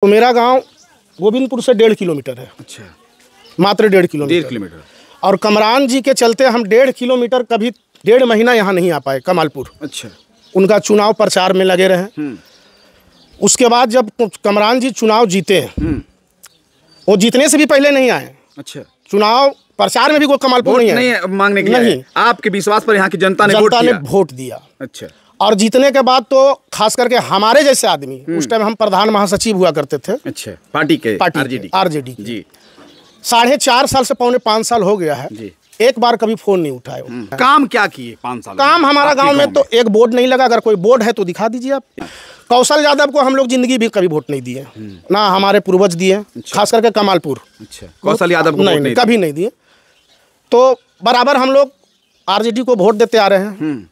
तो मेरा गांव गोविंदपुर से 1.5 किलोमीटर है। अच्छा, मात्र 1.5 किलोमीटर। 1.5 किलोमीटर। और कमरान जी के चलते हम 1.5 किलोमीटर कभी 1.5 महीना यहाँ नहीं आ पाए कमालपुर। अच्छा, उनका चुनाव प्रचार में लगे रहे। उसके बाद जब कमरान जी चुनाव जीते, वो जीतने से भी पहले नहीं आए। अच्छा, चुनाव प्रचार में भी कोई कमालपुर नहीं मांगने के लिए नहीं। आपके विश्वास पर यहाँ की जनता ने वोट दिया। अच्छा, और जीतने के बाद तो खास करके हमारे जैसे आदमी, उस टाइम हम प्रधान महासचिव हुआ करते थे। अच्छा, पार्टी आरजेडी जी। 4.5 साल से 5.5 साल हो गया है जी। एक बार कभी फोन नहीं उठाए। काम क्या किए 5 साल? काम हमारा गांव में तो एक बोर्ड नहीं लगा। अगर कोई बोर्ड है तो दिखा दीजिए आप। कौशल यादव को हम लोग जिंदगी भी कभी वोट नहीं दिए, ना हमारे पूर्वज दिए। खास करके कमालपुर। अच्छा, कौशल यादव को नहीं, कभी नहीं दिए। तो बराबर हम लोग आरजेडी को वोट देते आ रहे हैं,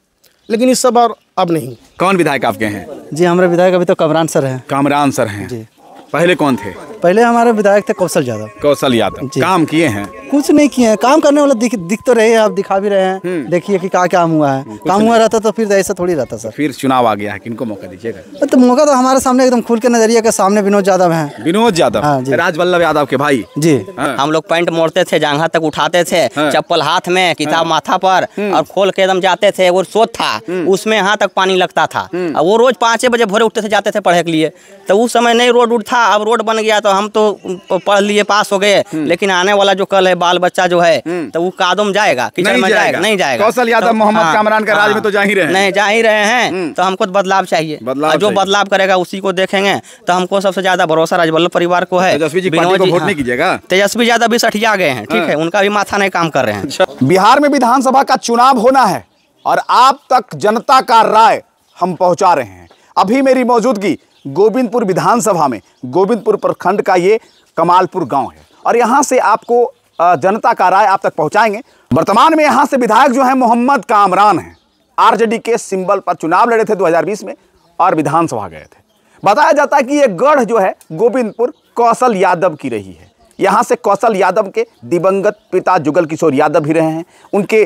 लेकिन इस सब अब नहीं। कौन विधायक आपके हैं? जी, हमारे विधायक अभी तो कमरान सर हैं। कामरान सर हैं जी। पहले कौन थे? पहले हमारे विधायक थे कौशल यादव। कौशल यादव काम किए हैं? कुछ नहीं किए हैं। काम करने वाला दिख तो रहे हैं, आप दिखा भी रहे हैं। देखिए कि क्या काम हुआ है। काम हुआ रहता तो फिर ऐसा थोड़ी रहता सर। फिर चुनाव आ गया है, किनको मौका दीजिएगा? तो मौका तो हमारे सामने एकदम खुल के नजरिए के सामने विनोद यादव हैं। विनोद यादव, राजवल्लभ यादव के भाई जी। हम लोग पैंट मोड़ते थे, जांघा तक उठाते थे, चप्पल हाथ में, किताब माथा पर, और खोल के एकदम जाते थे। वो सोच था, उसमें यहाँ तक पानी लगता था। और वो रोज 5 बजे भोरे उठते थे, जाते थे पढ़ने के लिए। तो उस समय नहीं रोड था, अब रोड बन गया तो हम तो पढ़ लिए, पास हो गए। लेकिन आने वाला जो कल है, बाल बच्चा जो है, तो वो कादम जाएगा, कीचड़ में जाएगा, नहीं जाएगा। कौशल यादव मोहम्मद कामरान का राज में तो जा ही रहे हैं। नहीं, जा ही रहे हैं। तो हमको बदलाव चाहिए। जो बदलाव करेगा उसी को देखेंगे। तो हमको सबसे ज्यादा भरोसा राजवल्लभ परिवार को है। तेजस्वी जी पार्टी को वोट नहीं कीजिएगा? तेजस्वी यादव भी सठिया गए हैं, ठीक है, उनका भी माथा नहीं काम कर रहे हैं। बिहार में विधानसभा का चुनाव होना है और आप तक जनता का राय हम पहुंचा रहे हैं। अभी मेरी मौजूदगी गोविंदपुर विधानसभा में, गोविंदपुर प्रखंड का ये कमालपुर गांव है और यहां से आपको जनता का राय आप तक पहुंचाएंगे। वर्तमान में यहां से विधायक जो है मोहम्मद कामरान हैं। आरजेडी के सिंबल पर चुनाव लड़े थे 2020 में और विधानसभा गए थे। बताया जाता है कि ये गढ़ जो है गोविंदपुर कौशल यादव की रही है। यहाँ से कौशल यादव के दिवंगत पिता जुगल किशोर यादव भी रहे हैं। उनके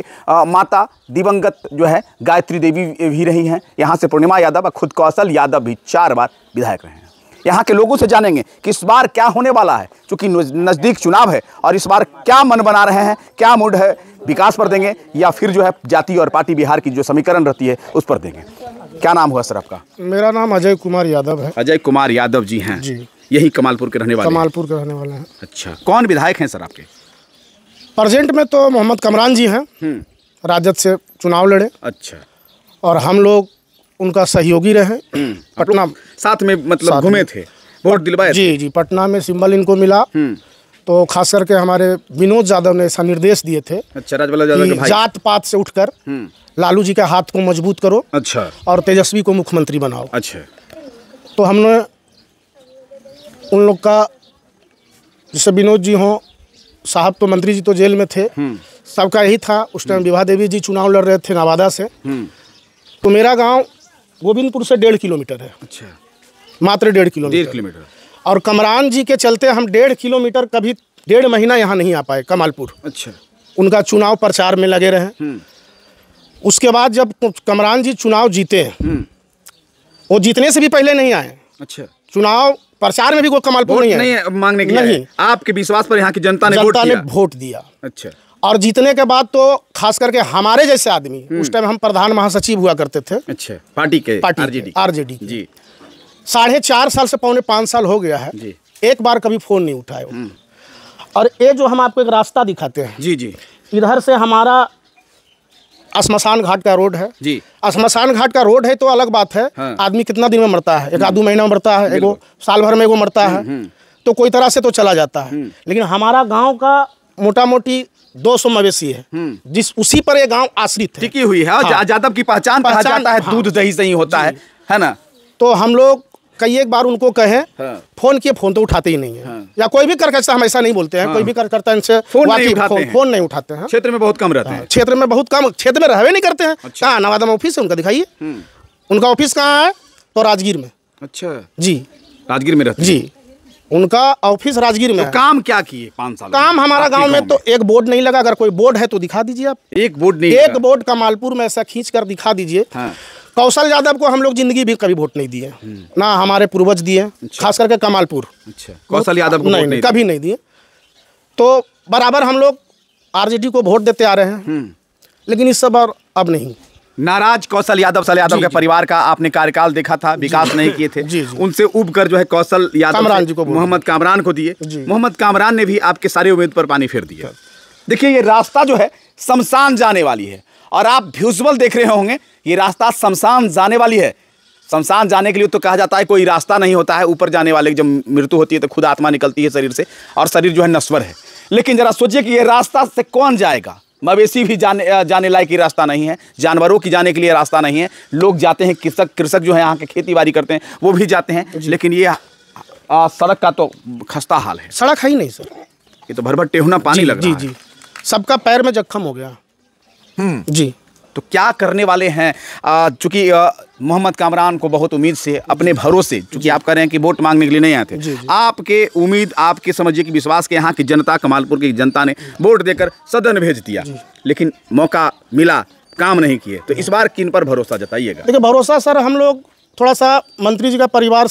माता दिवंगत जो है गायत्री देवी भी रही हैं। यहाँ से पूर्णिमा यादव और खुद कौशल यादव भी 4 बार विधायक रहे हैं। यहाँ के लोगों से जानेंगे कि इस बार क्या होने वाला है, क्योंकि नज़दीक चुनाव है और इस बार क्या मन बना रहे हैं, क्या मूड है, विकास पर देंगे या फिर जो है जाति और पार्टी बिहार की जो समीकरण रहती है उस पर देंगे। क्या नाम हुआ सर आपका? मेरा नाम अजय कुमार यादव है। अजय कुमार यादव जी हैं जी। यही कमालपुर के रहने वाले? कमालपुर के रहने वाले हैं। अच्छा, कौन विधायक हैं सर आपके? प्रेजेंट में तो मोहम्मद कामरान जी हैं, राजद से चुनाव लड़े। अच्छा, और हम लोग उनका सहयोगी रहे। पटना साथ में मतलब घूमे थे, वोट दिलवाए? जी, पटना में सिंबल इनको मिला तो खास करके हमारे विनोद यादव ने ऐसा निर्देश दिए थे। अच्छा, राजवल्लभ यादव के भाई। जात पात से उठकर लालू जी के हाथ को मजबूत करो। अच्छा, और तेजस्वी को मुख्यमंत्री बनाओ। अच्छा, तो हमने उन लोग का, जैसे विनोद जी हों, साहब तो मंत्री जी तो जेल में थे, सबका यही था। उस टाइम विभा देवी जी चुनाव लड़ रहे थे नवादा से। तो मेरा गांव गोविंदपुर से 1.5 किलोमीटर है। अच्छा, मात्र 1.5 किलोमीटर। और कमरान जी के चलते हम 1.5 किलोमीटर कभी 1.5 महीना यहाँ नहीं आ पाए कमालपुर। अच्छा, उनका चुनाव प्रचार में लगे रहे। उसके बाद जब कमरान जी चुनाव जीते, वो जीतने से भी पहले नहीं आए। अच्छा, चुनाव प्रचार में भी कोई कमालपुर नहीं मांगने के लिए आपके विश्वास पर यहाँ की जनता ने वोट दिया। अच्छा, और जीतने के बाद तो खास करके हमारे जैसे आदमी, उस टाइम हम प्रधान महासचिव हुआ करते थे। अच्छा, पार्टी आरजेडी जी। 4.5 साल से 5.5 साल हो गया है जी। एक बार कभी फोन नहीं उठाए। और ये जो हम आपको एक रास्ता दिखाते हैं जी, इधर से हमारा श्मशान घाट का रोड है जी। श्मशान घाट का रोड है तो अलग बात है। आदमी कितना दिन में मरता है, 1-2 महीना में मरता है, एगो साल भर में एगो मरता है, तो कोई तरह से तो चला जाता है। लेकिन हमारा गांव का मोटा मोटी 200 मवेशी है, जिस उसी पर ये गांव आश्रित है, टिकी हुई है। यादव की पहचान कहा जाता है, दूध दही से ही होता है ना। तो हम लोग कई एक बार उनको कहे, फोन किए, फोन तो उठाते ही नहीं है। या कोई भी कार्यकर्ता, हम ऐसा नहीं बोलते हैं, कोई भी कार्यकर्ता इनसे फोन नहीं उठाते हैं। क्षेत्र में बहुत कम रहते हैं। क्षेत्र में बहुत कम, क्षेत्र में रहवे नहीं करते हैं। कहाँ नवादा में ऑफिस है उनका, दिखाइए। उनका ऑफिस कहाँ है? तो राजगीर में। अच्छा जी, राजगीर में रहते हैं जी। उनका ऑफिस राजगीर में। तो काम क्या किए 5 साल? काम हमारा गांव में तो एक बोर्ड नहीं लगा। अगर कोई बोर्ड है तो दिखा दीजिए आप। एक बोर्ड नहीं? एक बोर्ड कमालपुर में ऐसा खींच कर दिखा दीजिए कौशल यादव को हम लोग जिंदगी भी कभी वोट नहीं दिए, ना हमारे पूर्वज दिए, खास करके कमालपुर। अच्छा, कौशल यादव को वोट नहीं, कभी नहीं दिए। तो बराबर हम लोग आरजेडी को वोट देते आ रहे हैं, लेकिन इस सब और अब नहीं। नाराज कौशल यादव के परिवार का आपने कार्यकाल देखा था, विकास नहीं किए थे, उनसे उब कर जो है कौशल यादव जी को, मोहम्मद कामरान को दिए। मोहम्मद कामरान ने भी आपके सारी उम्मीद पर पानी फेर दिया। देखिए ये रास्ता जो है शमशान जाने वाली है, और आप विजुअल देख रहे होंगे, ये रास्ता शमशान जाने वाली है। शमशान जाने के लिए तो कहा जाता है कोई रास्ता नहीं होता है, ऊपर जाने वाले की जब मृत्यु होती है तो खुद आत्मा निकलती है शरीर से, और शरीर जो है नश्वर है। लेकिन जरा सोचिए कि ये रास्ता से कौन जाएगा। मवेशी भी जाने लायक ये रास्ता नहीं है, जानवरों की जाने के लिए रास्ता नहीं है। लोग जाते हैं, कृषक जो है यहाँ के खेती बाड़ी करते हैं वो भी जाते हैं, लेकिन ये सड़क का तो खस्ता हाल है। सड़क है ही नहीं सर, ये तो भर भर टेहुना पानी लग रहा है। जी, सबका पैर में जख्म हो गया। जी, तो क्या करने वाले हैं? चूंकि मोहम्मद कामरान को बहुत उम्मीद से, अपने भरोसे, चूंकि आप कह रहे हैं कि वोट मांगने के लिए नहीं आते, आपके उम्मीद, आपके समझिए कि विश्वास के यहाँ की जनता, कमालपुर की जनता ने वोट देकर सदन भेज दिया, लेकिन मौका मिला, काम नहीं किए। तो इस बार किन पर भरोसा जताइएगा? देखिए भरोसा सर, हम लोग थोड़ा सा मंत्री जी का परिवार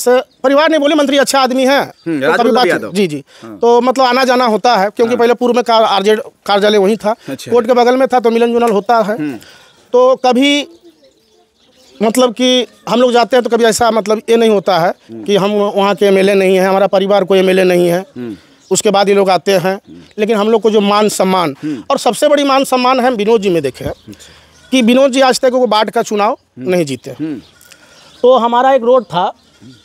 नहीं बोले, मंत्री अच्छा आदमी है तो कभी बात जी तो मतलब आना जाना होता है, क्योंकि पहले पूर्व में आरजेड कार्यालय वहीं था, कोर्ट के बगल में था, तो मिलन जुलन होता है। तो कभी मतलब कि हम लोग जाते हैं तो कभी ऐसा मतलब ये नहीं होता है कि हम वहाँ के एमएलए नहीं हैं, हमारा परिवार कोई एमएलए नहीं है, उसके बाद ये लोग आते हैं। लेकिन हम लोग को जो मान सम्मान, और सबसे बड़ी मान सम्मान है विनोद जी में देखे कि विनोद जी आज तक वो वार्ड का चुनाव नहीं जीते। तो हमारा एक रोड था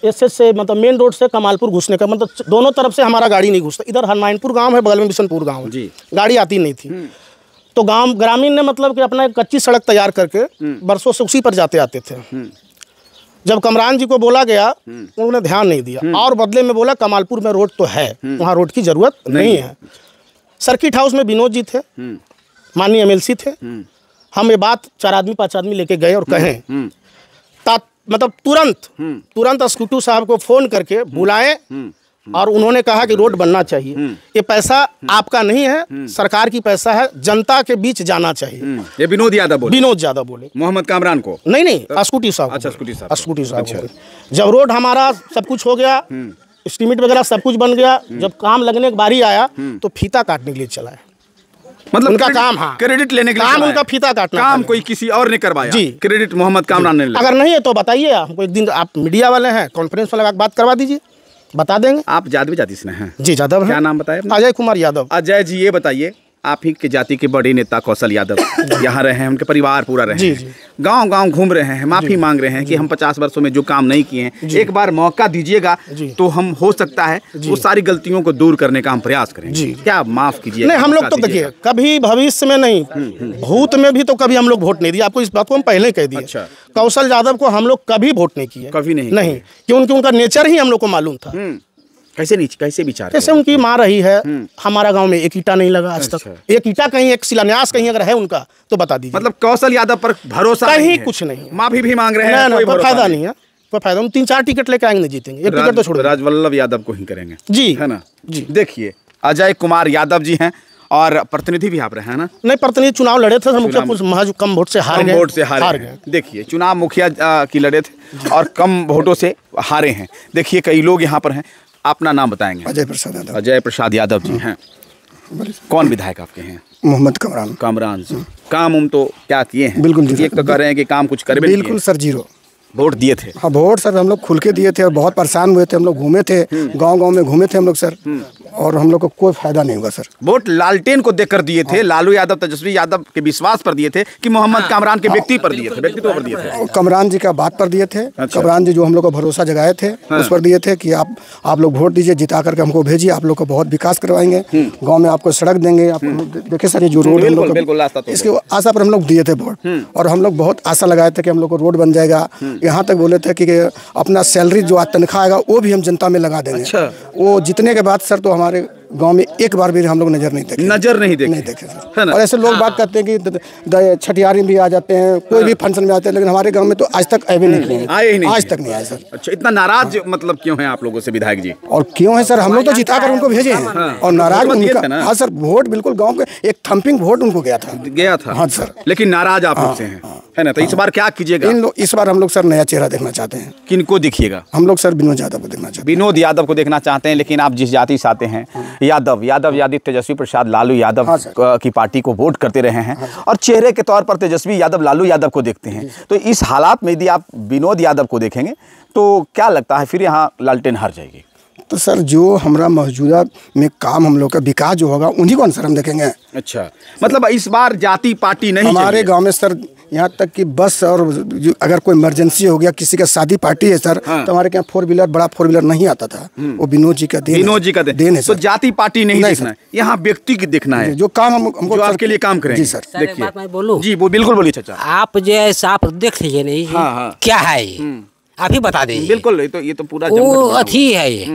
एसएस से, मतलब मेन रोड से कमालपुर घुसने का, मतलब दोनों तरफ से हमारा गाड़ी नहीं घुसता। इधर हरनाइनपुर गांव है, बगल में बिशनपुर गांव है, गाड़ी आती नहीं थी। तो गांव ग्रामीण ने मतलब कि अपना एक कच्ची सड़क तैयार करके बरसों से उसी पर जाते आते थे। जब कमरान जी को बोला गया, उन्होंने ध्यान नहीं दिया, और बदले में बोला कमालपुर में रोड तो है, वहाँ रोड की जरूरत नहीं है। सर्किट हाउस में विनोद जी थे, माननीय एमएलसी थे। हम ये बात 4 आदमी 5 आदमी लेके गए और कहें, मतलब तुरंत स्कूटू साहब को फोन करके बुलाए, और उन्होंने कहा कि रोड बनना चाहिए। ये पैसा आपका नहीं है, सरकार की पैसा है, जनता के बीच जाना चाहिए। ये विनोद यादव बोले मोहम्मद कामरान को नहीं, स्कूटी साहब। अच्छा, स्कूटी साहब। जब रोड हमारा सब कुछ हो गया, एस्टीमेट वगैरह सब कुछ बन गया, जब काम लगने की बारी आया तो फीता काटने के लिए चला है। मतलब उनका काम, हाँ, क्रेडिट लेने के लिए काम, उनका फीता काटना, काम कोई किसी और ने करवाया जी, क्रेडिट मोहम्मद कामरान ने। अगर नहीं है तो बताइए, हमको एक दिन, आप मीडिया वाले हैं, कॉन्फ्रेंस में लगा बात करवा दीजिए, बता देंगे। आप जादव जाति से हैं? जी यादव है। क्या नाम बताया? अजय कुमार यादव। अजय जी, ये बताइए, आप ही के जाति के बड़े नेता कौशल यादव यहाँ रहे हैं, उनके परिवार पूरा रहे हैं, गांव-गांव घूम रहे हैं, माफी मांग रहे हैं कि हम 50 वर्षों में जो काम नहीं किए हैं, एक बार मौका दीजिएगा तो हम, हो सकता है वो सारी गलतियों को दूर करने का हम प्रयास करेंगे। क्या माफ कीजिए? नहीं, हम लोग तो देखिए कभी भविष्य में नहीं, भूत में भी तो कभी हम लोग वोट नहीं दिए। आपको इस बात को हम पहले कह दिए। अच्छा। कौशल यादव को हम लोग कभी वोट नहीं किए, कभी नहीं, क्योंकि उनका नेचर ही हम लोग को मालूम था। कैसे विचार, कैसे उनकी माँ रही है। हमारा गांव में एक ईटा नहीं लगा आज तक। एक ईटा कहीं, एक शिलान्यास कहीं अगर है उनका तो बता दीजिए। मतलब कौशल यादव पर भरोसा कहीं कुछ नहीं, माफी भी मांग रहे हैं, कोई फायदा नहीं है, कोई फायदा। हम 3-4 टिकट लेके आएंगे, जीतेंगे, एक टिकट तो छोड़ो। राजवल्लभ यादव को ही करेंगे जी, है ना जी। देखिए अजय कुमार यादव जी हैं, और प्रतिनिधि भी आप रहे हैं ना? नहीं, प्रतिनिधि चुनाव लड़े थे, मुखिया महज कम वोट से हार गए। देखिए चुनाव मुखिया की लड़े थे और कम वोटों से हारे हैं। देखिए कई लोग यहाँ पर हैं, अपना नाम बताएंगे? अजय प्रसाद यादव जी हैं। कौन विधायक आपके हैं? मोहम्मद कामरान जी। काम तो क्या किए हैं? बिल्कुल, एक तो कह रहे हैं कि काम कुछ कर बिल्कुल सर, 0 वोट दिए थे। हाँ, वोट सर हम लोग खुल के दिए थे, और बहुत परेशान हुए थे हम लोग, घूमे थे गांव-गांव में घूमे थे हम लोग सर, और हम लोग को कोई फायदा नहीं हुआ सर। वोट लालटेन को देकर दिए थे, लालू यादव, तेजस्वी यादव के विश्वास पर दिए थे कि मोहम्मद कामरान के व्यक्तित्व पर दिए थे? कमरान जी का बात पर दिए थे। कमरान जी जो हम लोग को भरोसा जगाए थे, उस पर दिए थे कि आप लोग वोट दीजिए, जिता करके हमको भेजिए, आप लोग को बहुत विकास करवाएंगे, गाँव में आपको सड़क देंगे। आप देखे सर ये जो रोड, इसकी आशा पर हम लोग दिए थे वोट, और हम लोग बहुत आशा लगाए थे कि हम लोग को रोड बन जाएगा। यहाँ तक बोले थे कि अपना सैलरी जो आज तनख्वाह आएगा वो भी हम जनता में लगा देंगे। अच्छा। वो जीतने के बाद सर तो हमारे गांव में एक बार भी हम लोग नजर नहीं देखे सर। और ऐसे लोग बात करते हैं कि छठियारी भी आ जाते हैं, कोई भी फंक्शन में आते हैं, लेकिन हमारे गांव में तो आज तक आए नहीं, आज तक नहीं आए सर। अच्छा, इतना नाराज मतलब क्यों है आप लोगों से विधायक जी? और क्यों है सर, हम लोग तो जिता कर उनको भेजे हैं, और नाराज उनका। हाँ सर, वोट बिल्कुल गाँव के एक थम्पिंग वोट उनको गया था। हाँ सर, लेकिन नाराज आप लोग से हैं। है ना। तो इस बार क्या कीजिएगा? इस बार हम लोग सर नया चेहरा देखना चाहते हैं। किनको दिखिएगा? हम लोग सर विनोद यादव को देखना चाहते हैं। विनोद यादव को देखना चाहते हैं, लेकिन आप जिस जाति से आते हैं, यादव तेजस्वी प्रसाद लालू यादव की पार्टी को वोट करते रहे हैं और चेहरे के तौर पर तेजस्वी यादव लालू यादव को देखते हैं। तो इस हालात में यदि आप विनोद यादव को देखेंगे तो क्या लगता है फिर यहाँ लालटेन हार जाएगी? तो सर जो हमारा मौजूदा में काम हम लोग का विकास जो होगा उन्हीं को सर हम देखेंगे। अच्छा, मतलब इस बार जाति पार्टी नहीं हमारे गांव में सर, यहाँ तक कि बस और अगर कोई इमरजेंसी हो गया, किसी का शादी पार्टी है सर, तो हमारे यहाँ 4 व्हीलर बड़ा 4 व्हीलर नहीं आता था। वो विनोद जी का देन है। तो जाति पार्टी नहीं देखना है, यहाँ व्यक्ति की देखना है, जो काम हमको आपके लिए काम करेंगे। जी सर, देखिए मैं बोलूं जी, वो बिल्कुल बोलिए चाचा। आप जो साफ देख लीजिए नहीं, क्या है ये आप ही बता दीजिए। बिल्कुल, ये तो पूरा वो अथी है ये,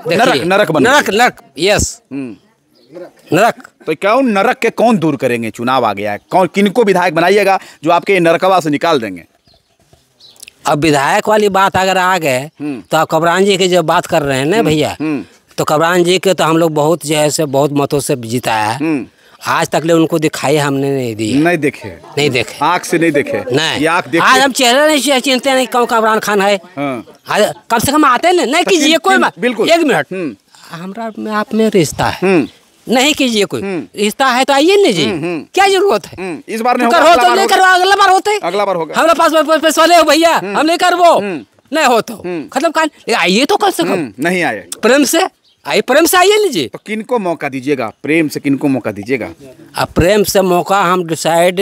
नरक, यस नरक। तो कौन नरक के कौन दूर करेंगे? चुनाव आ गया है, कौन किनको विधायक बनाइएगा जो आपके नरकवा से निकाल देंगे? अब विधायक वाली बात अगर आ गए तो आप कबरान जी की जब बात कर रहे हैं ना भैया, तो कबरान जी के तो हम लोग बहुत जो है से बहुत मतों से जिताया है। आज तक ले उनको दिखाई हमने नहीं दी, नहीं देखे आँख से नहीं देखे, नहीं आज हम चेहरा नहीं चिंते नहीं कौन कबरान खान है। कम से कम आते नहीं कीजिए कोई बिल्कुल 1 मिनट, हमारा में आप में रिश्ता है, नहीं कीजिए कोई रिश्ता है तो आइए लीजिए, क्या जरूरत है? इस बार नहीं हो तो लेकर अगला बार होते, अगला बार होगा। हमारे पास पैसे वाले हो भैया, हम लेकर वो नहीं हो तो खत्म कर, आइए तो कम से कम। नहीं आए, प्रेम से आइए, प्रेम से आइए लीजिए। तो किनको मौका दीजिएगा? प्रेम से किनको मौका दीजिएगा? अब प्रेम से मौका हम डिसाइड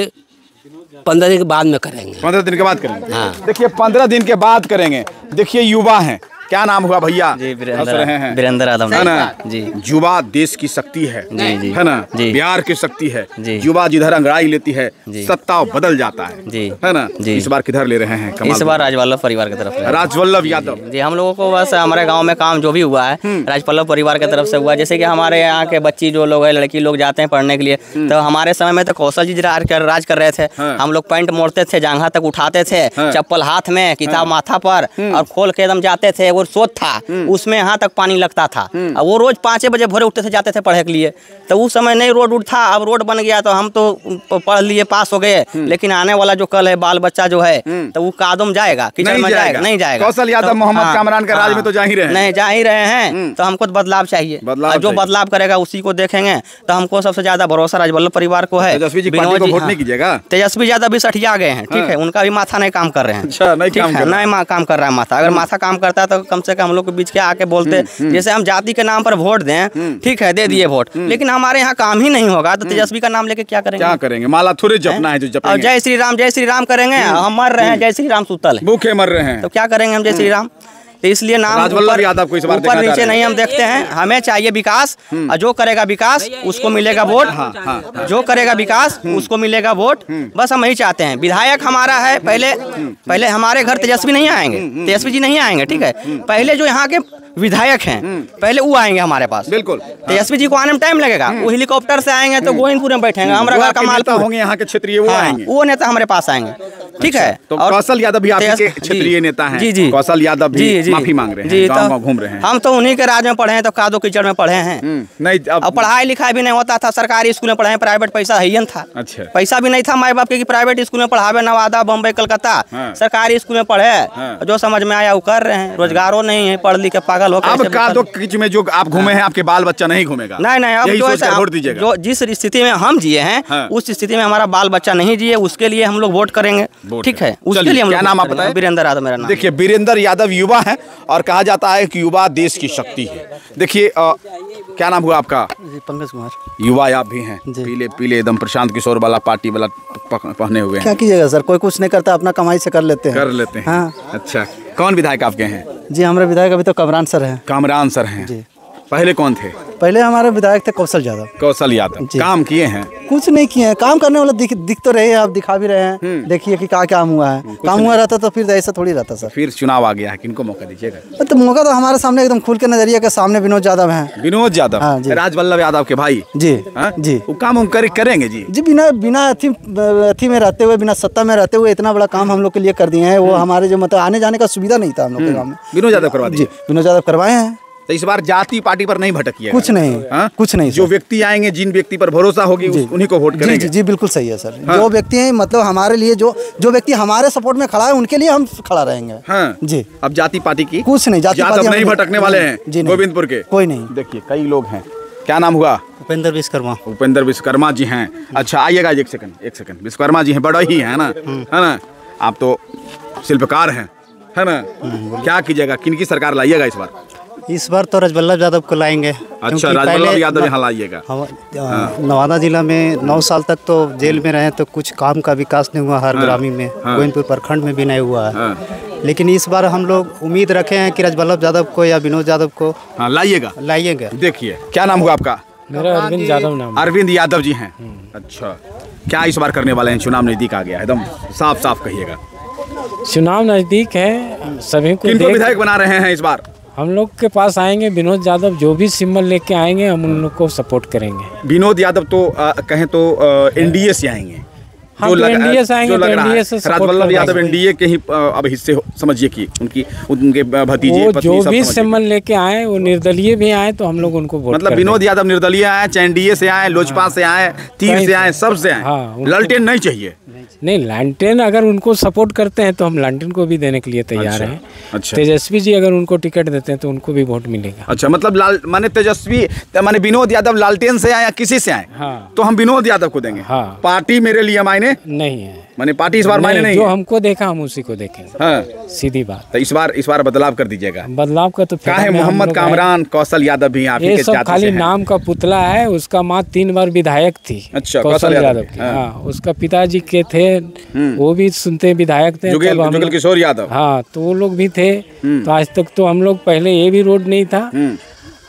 15 दिन के बाद में करेंगे। 15 दिन के बाद करेंगे। हाँ। देखिए 15 दिन के बाद करेंगे। देखिए युवा हैं, क्या नाम हुआ भैया? जी वीरेंद्र यादव है ना जी। युवा देश की शक्ति है, जी है ना, जी। बिहार की शक्ति है जी। युवा जिधर अंगड़ाई लेती है जी। सत्ता बदल जाता है जी, है ना जी। इस बार किधर ले रहे हैं कमाल? इस बार राजवल्लभ परिवार की तरफ से, राजवल्लभ यादव जी। हम लोगों को बस हमारे गांव में काम जो भी हुआ है राजवल्लभ परिवार की तरफ से हुआ। जैसे कि हमारे यहाँ के बच्ची जो लोग है, लड़की लोग जाते हैं पढ़ने के लिए, तो हमारे समय में तो कौशल जी राज कर रहे थे। हम लोग पैंट मोड़ते थे, जांघा तक उठाते थे, चप्पल हाथ में, किताब माथा पर और खोल के एकदम जाते थे। वो सोच था, उसमें यहाँ तक पानी लगता था। अब वो रोज 5 बजे भोरे उठते थे, जाते थे पढ़ने के लिए। तो उस समय नहीं रोड उठ था, अब रोड बन गया तो हम तो पढ़ लिए, पास हो गए। लेकिन आने वाला जो कल है बाल बच्चा जो है, तो वो कादम जाएगा, कीचड़ में जाएगा, नहीं जाएगा। कौशल यादव मोहम्मद कामरान के राज में तो जा ही रहे हैं, नहीं जा ही रहे हैं। तो हमको तो बदलाव चाहिए, जो बदलाव करेगा उसी को देखेंगे। तो हमको सबसे ज्यादा भरोसा राजवल्लभ परिवार को है। तेजस्वी जी पार्टी को वोट नहीं कीजिएगा? तेजस्वी यादव भी सठिया गए हैं, ठीक है, उनका भी माथा नहीं काम कर रहे हैं। अच्छा, नहीं काम कर रहा है माथा। अगर माथा काम करता है तो कम से कम हम लोग के बीच के आके बोलते। जैसे हम जाति के नाम पर वोट दें, ठीक है, दे दिए वोट, लेकिन हमारे यहाँ काम ही नहीं होगा तो तेजस्वी का नाम लेके क्या करेंगे? क्या करेंगे? माला थोड़े जपना है जो जपेंगे। जय श्री राम करेंगे, हम मर रहे हैं, जय श्री राम सुतल है, भूखे मर रहे हैं, तो क्या करेंगे हम? जय श्री राम। तो इसलिए नाम राजवल्लभ यादव को इस बार ऊपर नीचे नहीं हम देखते हैं, हमें चाहिए विकास। और जो करेगा विकास उसको मिलेगा वोट, जो करेगा विकास उसको मिलेगा वोट। बस हम यही चाहते हैं। विधायक हमारा है, पहले हमारे घर तेजस्वी नहीं आएंगे, तेजस्वी जी नहीं आएंगे, ठीक है। पहले जो यहाँ के विधायक हैं पहले वो आएंगे हमारे पास। बिल्कुल, तेजस्वी जी को आने में टाइम लगेगा। वो हेलीकॉप्टर से आएंगे तो गोविंदपुर में बैठेंगे, हमारा घर कमालपुर होंगे, यहाँ के क्षेत्रीय वो आएंगे, वो नेता हमारे पास आएंगे, ठीक है। तो कौशल यादव भी आपके क्षेत्रीय नेता हैं। जी जी, कौशल यादव भी माफी मांग रहे हैं, गांव घूम रहे हैं। हम तो उन्हीं के राज में पढ़े हैं, तो कादो कीचड़ में पढ़े हैं। नहीं, अब पढ़ाई लिखाई भी नहीं होता था, सरकारी स्कूल में पढ़े, प्राइवेट पैसा है था। अच्छा, पैसा भी नहीं था माई बाप के कि प्राइवेट स्कूल में पढ़ावे, नवादा बम्बई कलकत्ता, सरकारी स्कूल में पढ़े। जो समझ में आया वो कर रहे हैं, रोजगारों नहीं है, पढ़ लिख के पागल हो। किच में जो आप घूमे हैं आपके बाल बच्चा नहीं घूमेगा। नहीं, अब जो जिस स्थिति में हम जिए हैं उस स्थिति में हमारा बाल बच्चा नहीं जिए, उसके लिए हम लोग वोट करेंगे, ठीक है। उसके लिए क्या नाम आप बताएं? वीरेंद्र यादव मेरा नाम। देखिए वीरेंद्र यादव युवा है और कहा जाता है कि युवा देश की शक्ति है। देखिए क्या नाम हुआ आपका? पंकज कुमार। युवा आप भी हैं, पीले पीले एकदम प्रशांत किशोर वाला पार्टी वाला पहने हुए हैं। क्या कीजिएगा सर, कोई कुछ नहीं करता, अपना कमाई से कर लेते हैं। हाँ। अच्छा, कौन विधायक आपके हैं? जी हमारे विधायक अभी तो कामरान सर हैं। कामरान सर हैं जी। पहले कौन थे? पहले हमारे विधायक थे कौशल यादव। कौशल यादव काम किए हैं? कुछ नहीं किए हैं, काम करने वाला दिख तो रहे हैं, आप दिखा भी रहे हैं। देखिए कि क्या काम हुआ है, काम हुआ रहता तो फिर ऐसा थोड़ी रहता सर। फिर चुनाव आ गया है, किनको मौका दीजिएगा? तो मौका तो हमारे सामने एकदम खुल के नजरिया के सामने विनोद यादव हैं। विनोद यादव, राजवल्लभ यादव के भाई जी। जी वो काम करेंगे जी। जी बिना अथी में रहते हुए, बिना सत्ता में रहते हुए इतना बड़ा काम हम लोग के लिए कर दिए हैं। वो हमारे जो मतलब आने जाने का सुविधा नहीं था हम लोग के गाँव में, विनोद यादव करवा दिए। विनोद यादव करवाए हैं। तो इस बार जाति पार्टी पर नहीं भटकिएगा? कुछ नहीं, कुछ नहीं। जो व्यक्ति आएंगे, जिन व्यक्ति पर भरोसा होगी उन्हीं को वोट करेंगे। जी बिल्कुल सही है सर। जो व्यक्ति हैं मतलब हमारे लिए जो व्यक्ति हमारे सपोर्ट में खड़ा है उनके लिए हम खड़ा रहेंगे। हाँ जी। अब जाति पार्टी की कुछ नहीं, जाति पार्टी नहीं भटकने वाले हैं गोविंदपुर के, कोई नहीं। देखिए कई लोग हैं। क्या नाम हुआ? उपेंद्र विश्वकर्मा। उपेंद्र विश्वकर्मा जी हैं। अच्छा आइएगा एक सेकंड। विश्वकर्मा जी हैं, बड़ा ही है ना, आप तो शिल्पकार हैं, है ना? क्या कीजिएगा, किनकी सरकार लाइएगा इस बार? इस बार तो राजवल्लभ यादव को लाएंगे। अच्छा, राजवल्लभ यादव यहाँ लाइएगा। नवादा जिला में 9 साल तक तो जेल में रहे तो कुछ काम का विकास नहीं हुआ हर ग्रामीण में, गोविंदपुर प्रखंड में भी नहीं हुआ है। लेकिन इस बार हम लोग उम्मीद रखे हैं कि राजवल्लभ यादव को या विनोद यादव को लाइएगा। देखिए क्या नाम हुआ आपका? मेरा अरविंद यादव नाम। अरविंद यादव जी हैं। अच्छा, क्या इस बार करने वाले हैं? चुनाव नजदीक आ गया है, एकदम साफ साफ कहिएगा। चुनाव नजदीक है, सभी को किनको विधायक बना रहे हैं इस बार? हम लोग के पास आएंगे विनोद यादव, जो भी सिंबल लेके आएंगे हम उन लोग को सपोर्ट करेंगे। विनोद यादव तो कहें तो एनडीए से आएंगे। हाँ, तो एनडीए से आएंगे, एनडीए से राजवल्लभ यादव एनडीए के ही अब हिस्से समझिए कि उनके भतीजे पत्नी जो भी सिंबल लेके आए, वो निर्दलीय भी आए तो हम लोग उनको वोट मतलब विनोद यादव निर्दलीय आए, चाहे एनडीए से आए, लोजपा से आए, तीर से आए, सब से आए, लालटेन नहीं चाहिए। नहीं, लालटेन अगर उनको सपोर्ट करते हैं तो हम लालटेन को भी देने के लिए तैयार हैं। अच्छा। तेजस्वी जी अगर उनको टिकट देते हैं तो उनको भी वोट मिलेगा। अच्छा, मतलब माने तेजस्वी माने विनोद यादव लालटेन से आए या किसी से आए, हाँ, तो हम विनोद यादव को देंगे। हाँ। पार्टी मेरे लिए मायने नहीं है, माने पार्टी इस बार मायने नहीं जो है। हमको देखा हम उसी को देखेंगे। हाँ, सीधी बात। तो इस बार बदलाव कर दीजिएगा। बदलाव का तो क्या है, मोहम्मद कामरान, कौशल यादव भी आप ये सब खाली नाम का पुतला है। उसका माँ 3 बार विधायक थी। अच्छा, कौशल यादव की। हाँ, उसका पिताजी के थे, वो भी सुनते विधायक थे, जुगल किशोर यादव। हाँ, तो वो लोग भी थे। तो आज तक तो हम लोग, पहले ये भी रोड नहीं था,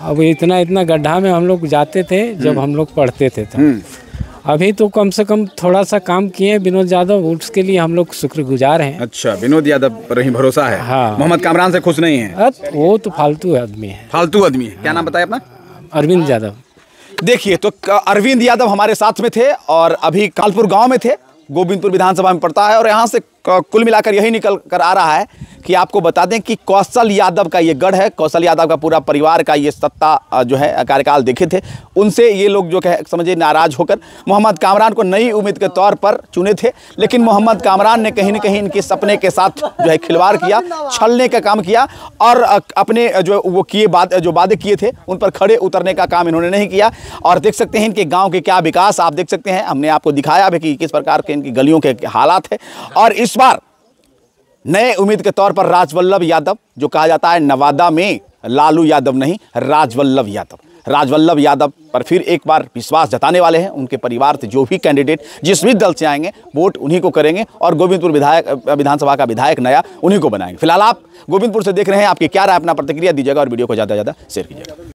अब इतना गड्ढा में हम लोग जाते थे जब हम लोग पढ़ते थे। अभी तो कम से कम थोड़ा सा काम किए विनोद यादव, उसके लिए हम लोग शुक्रगुजार हैं। अच्छा, विनोद यादव पर ही भरोसा है। हाँ। मोहम्मद कामरान से खुश नहीं है? वो तो फालतू आदमी है। फालतू आदमी है। क्या नाम बताया अपना? अरविंद यादव। देखिए, तो अरविंद यादव हमारे साथ में थे और अभी कालपुर गांव में थे, गोविंदपुर विधानसभा में पड़ता है। और यहाँ से कुल मिलाकर यही निकल कर आ रहा है कि आपको बता दें कि कौशल यादव का ये गढ़ है। कौशल यादव का पूरा परिवार का ये सत्ता जो है कार्यकाल देखे थे, उनसे ये लोग जो कह समझे नाराज होकर मोहम्मद कामरान को नई उम्मीद के तौर पर चुने थे। लेकिन मोहम्मद कामरान ने कहीं न कहीं इनके सपने के साथ जो है खिलवाड़ किया, छलने का काम किया और अपने जो वो जो वादे किए थे उन पर खड़े उतरने का काम इन्होंने नहीं किया। और देख सकते हैं इनके गाँव के क्या विकास आप देख सकते हैं। हमने आपको दिखाया भी कि किस प्रकार के इनकी गलियों के हालात है। और इस बार नए उम्मीद के तौर पर राजवल्लभ यादव, जो कहा जाता है नवादा में लालू यादव नहीं, राजवल्लभ यादव पर फिर एक बार विश्वास जताने वाले हैं। उनके परिवार से जो भी कैंडिडेट जिस भी दल से आएंगे वोट उन्हीं को करेंगे और गोविंदपुर विधानसभा का विधायक नया उन्हीं को बनाएंगे। फिलहाल आप गोविंदपुर से देख रहे हैं, आपकी क्या राय, अपना प्रतिक्रिया दीजिएगा और वीडियो को ज़्यादा से ज़्यादा शेयर कीजिएगा।